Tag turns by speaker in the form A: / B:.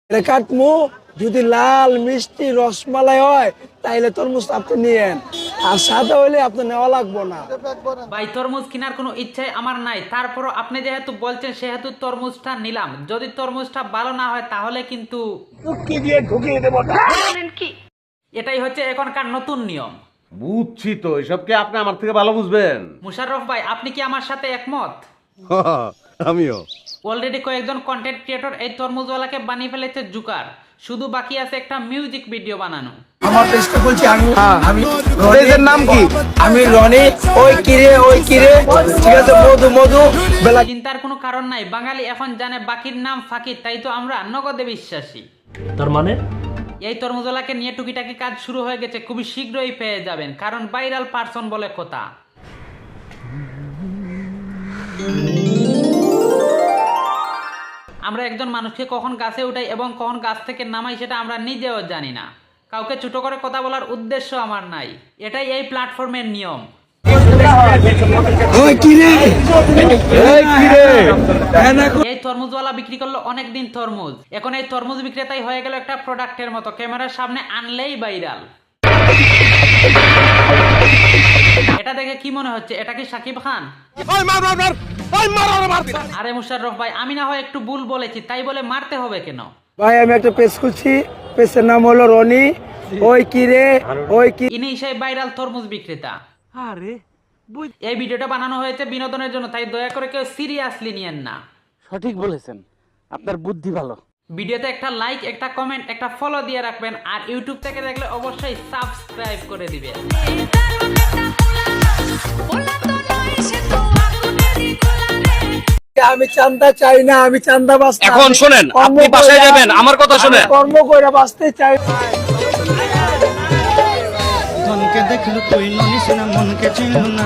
A: এটা কাটমু যদি লাল মিষ্টি রসমালাই হয় তাইলে তরমুজ আপনি নিয়েন, আর সাদা হইলে আপনি নেওয়া লাগবো না।
B: ভাই তরমুজ কেনার কোনো ইচ্ছাই আমার নাই, তারপরও আপনি যেহেতু বলছেন সেহেতু তরমুজটা নিলাম। যদি তরমুজটা ভালো না হয় তাহলে কিন্তু এটাই হচ্ছে এখনকার নতুন নিয়ম।
C: বুঝছি তো, এসব কি আপনি আমার থেকে ভালো বুঝবেন?
B: মুশাররফ ভাই, আপনি কি আমার সাথে একমত?
C: আমিও।
B: অলরেডি কয়েকজন কন্টেন্ট ক্রিয়েটর এই তরমুজওয়ালাকে বানিয়ে ফেলেছে জুকার, শুধু বাকি আছে একটা মিউজিক ভিডিও বানানো।
A: আমার চেষ্টা করছি আমি
D: পেজের নাম কি?
A: আমি রনি, ওই কিরে ঠিক আছে, মধু মধু বেলা।
B: চিন্তার কোনো কারণ নাই, বাঙালি এখন জানে বাকির নাম ফাঁকি, তাই তো আমরা নগদে বিশ্বাসী।
E: তার মানে
B: এই তরমুজওয়ালাকে নিয়ে টুকিটাকি কাজ শুরু হয়ে গেছে, খুবই শীঘ্রই পেয়ে যাবেন, কারণ ভাইরাল পারসন বলে কথা। আমরা একজন মানুষকে কখন গাছে উঠাই এবং কখন গাছ থেকে নামাই সেটা আমরা নিজেও জানি না। কাউকে ছোট করে কথা বলার উদ্দেশ্য আমার নাই, এটাই এই প্ল্যাটফর্মের নিয়ম।
A: ওই কিরে
B: এই তরমুজওয়ালা বিক্রি করলো অনেকদিন তরমুজ, এখন এই তরমুজ বিক্রেতাই হয়ে গেল একটা প্রোডাক্টের মতো, ক্যামেরার সামনে আনলেই ভাইরাল। এটা দেখে কি মনে হচ্ছে, এটা কি সাকিব খান? আরে মুশাররফ ভাই, আমি না হয় একটু ভুল বলেছি, তাই বলে মারতে হবে কেন?
A: ভাই আমি একটা পেজ খুলছি, পেজের নাম হলো রনি, ওই কিরে
B: ইনি সেই ভাইরাল তরমুজ বিক্রেতা। এই ভিডিওটা বানানো হয়েছে বিনোদনের জন্য, তাই দয়া করে কেউ সিরিয়াসলি নিয়েন না।
D: সঠিক বলেছেন, আপনার বুদ্ধি ভালো।
B: ভিডিওতে একটা লাইক, একটা কমেন্ট, একটা ফলো দিয়ে রাখবেন, আর ইউটিউব থেকে দেখলে অবশ্যই সাবস্ক্রাইব করে দিবেন।
A: আমি চান্দা চাই না, আমি চান্দা বাঁচতে।
D: এখন শোনেন, আপনি বাসায় যাবেন, আমার কথা শোনেন।
A: কর্ম করে বাঁচতে চাই।
F: মনকে দেখলু তুই ননিস না মনকে চিনলু না